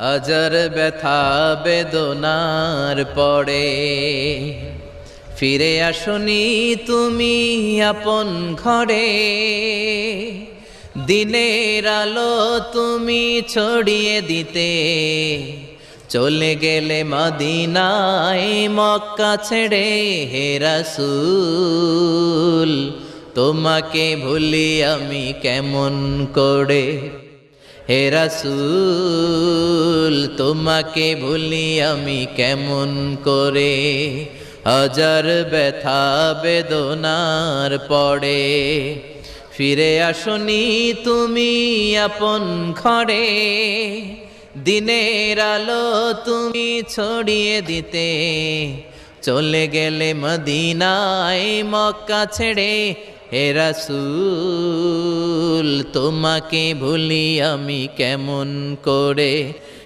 হাজার ব্যথা বেদনার পরে ফিরে আসনি তুমি আপন ঘরে। দিনের আলো তুমি ছড়িয়ে দিতে চলে গেলে মদিনায় মক্কা ছেড়ে। হে রাসূল তোমাকে ভুলি আমি কেমন করে। হে রাসূল তোমাকে ভুলি আমি কেমন করে। হাজার ব্যথা বেদনার পরে ফিরে আসনি তুমি আপন ঘরে। দিনের আলো তুমি ছড়িয়ে দিতে চলে গেলে মদিনায় মক্কা ছেড়ে। হে রাসূল তোমাকে ভুলি আমি কেমন করে।